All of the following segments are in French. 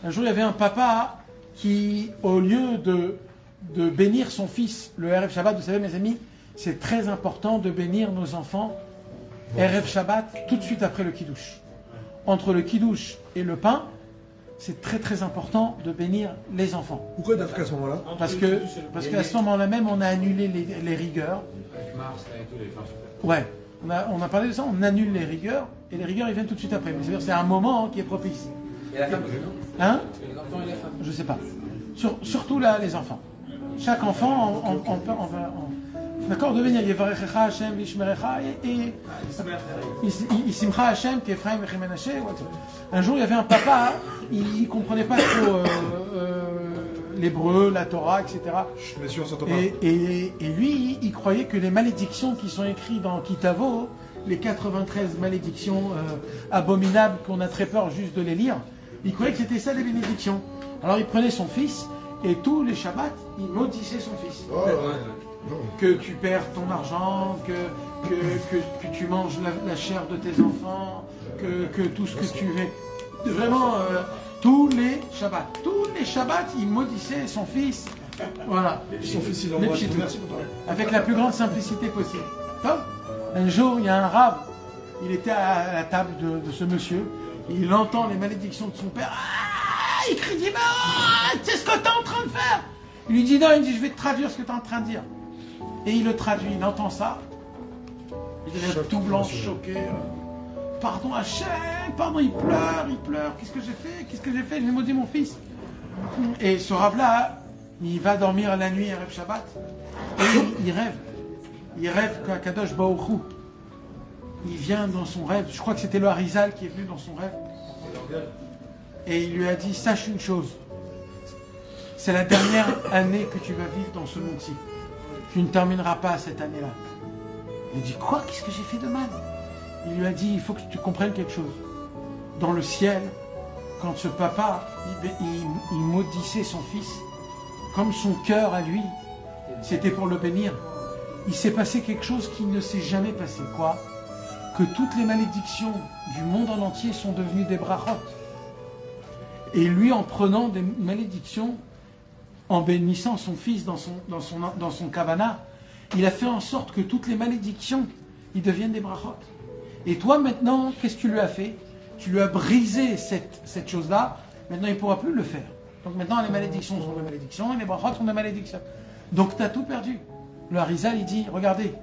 Un jour, il y avait un papa qui, au lieu de bénir son fils, le Erev Shabbat, vous savez mes amis, c'est très important de bénir nos enfants, Erev Shabbat, tout de suite après le Kiddush. Entre le Kiddush et le pain, c'est très très important de bénir les enfants. Pourquoi d'Afrique à ce moment-là? Parce qu'à ce moment-là même, on a annulé les rigueurs. Ouais, on a parlé de ça, on annule les rigueurs, et les rigueurs ils viennent tout de suite après. Mais c'est un moment qui est propice. Et la femme? Hein? Les enfants et les femmes? Je sais pas. Surtout là, les enfants. Chaque enfant, d'accord, de venir Yevarechecha Hashem Vishmerecha et Isimcha Hashem Kefraim Vechimenaché. Un jour, il y avait un papa, il comprenait pas trop l'hébreu, la Torah, etc. Monsieur, on s'entend pas. Et lui, il croyait que les malédictions qui sont écrites dans Kitavo, les 93 malédictions abominables qu'on a très peur juste de les lire, il croyait que c'était ça les bénédictions. Alors il prenait son fils et tous les Shabbats, il maudissait son fils. Oh, ouais. Que tu perds ton argent, que tu manges la chair de tes enfants, que tout ce que tu veux. Vraiment, tous les Shabbats, il maudissait son fils. Voilà. Son fils, il envoie. Merci pour toi. Avec la plus grande simplicité possible. Top. Un jour, il y a un rave, il était à la table de ce monsieur, et il entend les malédictions de son père. Ah, il crie, dit, c'est ce que tu es en train de faire. Il lui dit non, il dit, je vais te traduire ce que tu es en train de dire. Et il le traduit, il entend ça. Il devient tout blanc, choqué. Pardon Hachem, pardon, il pleure. Qu'est-ce que j'ai fait? J'ai maudit mon fils. Et ce rave-là, il va dormir la nuit, Erev Shabbat, et il rêve. Il rêve qu'Akadosh Baruch Hu, il vient dans son rêve, je crois que c'était le Harizal qui est venu dans son rêve, et il lui a dit, sache une chose, c'est la dernière année que tu vas vivre dans ce monde-ci. Tu ne termineras pas cette année-là. Il dit, quoi? Qu'est-ce que j'ai fait de mal? Il lui a dit, il faut que tu comprennes quelque chose. Dans le ciel, quand ce papa, il maudissait son fils, comme son cœur à lui, c'était pour le bénir, il s'est passé quelque chose qui ne s'est jamais passé. Quoi? Que toutes les malédictions du monde en entier sont devenues des brachot. Et lui, en prenant des malédictions, en bénissant son fils dans son kavana, il a fait en sorte que toutes les malédictions, ils deviennent des brachot. Et toi, maintenant, qu'est-ce que tu lui as fait? Tu lui as brisé cette chose-là, maintenant il ne pourra plus le faire. Donc maintenant, les malédictions sont des malédictions, et les brachot sont des malédictions. Donc tu as tout perdu. Le Harizal, il dit, regardez,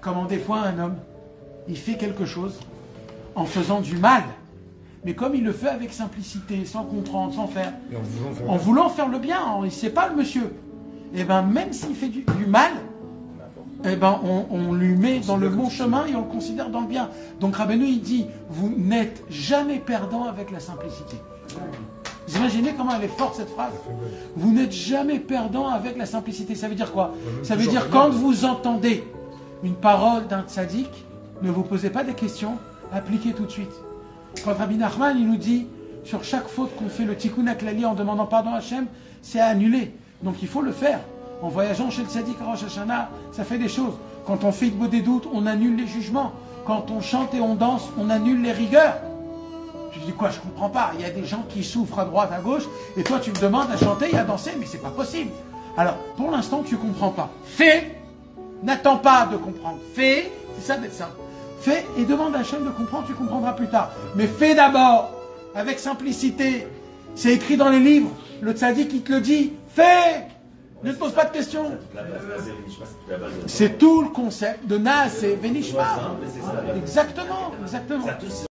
comment des fois un homme, il fait quelque chose en faisant du mal, mais comme il le fait avec simplicité, sans comprendre, sans faire, en voulant faire le bien, il ne sait pas le monsieur. Et bien même s'il fait du mal, et ben on lui met dans le bon chemin et on le considère dans le bien. Donc Rabbeinu, il dit, vous n'êtes jamais perdant avec la simplicité. Vous imaginez comment elle est forte cette phrase? Vous n'êtes jamais perdant avec la simplicité. Ça veut dire quoi? Ça veut dire quand vous entendez une parole d'un tzaddik, ne vous posez pas des questions, appliquez tout de suite. Quand Rabbi Nachman, il nous dit, sur chaque faute qu'on fait le tikkun haklali en demandant pardon à Hachem, c'est à annuler. Donc il faut le faire. En voyageant chez le tzaddik à Rosh Hashanah, ça fait des choses. Quand on fait des doutes, on annule les jugements. Quand on chante et on danse, on annule les rigueurs. Tu dis quoi? Je comprends pas. Il y a des gens qui souffrent à droite, à gauche, et toi tu me demandes à chanter et à danser, mais c'est pas possible. Alors, pour l'instant, tu comprends pas. Fais, n'attends pas de comprendre. Fais, c'est ça d'être simple. Fais et demande à Hachem de comprendre, tu comprendras plus tard. Mais fais d'abord, avec simplicité. C'est écrit dans les livres. Le tzaddik, il te le dit. Fais! Ne te pose pas de questions. C'est tout le concept de Naaseh Venishma. Exactement, exactement.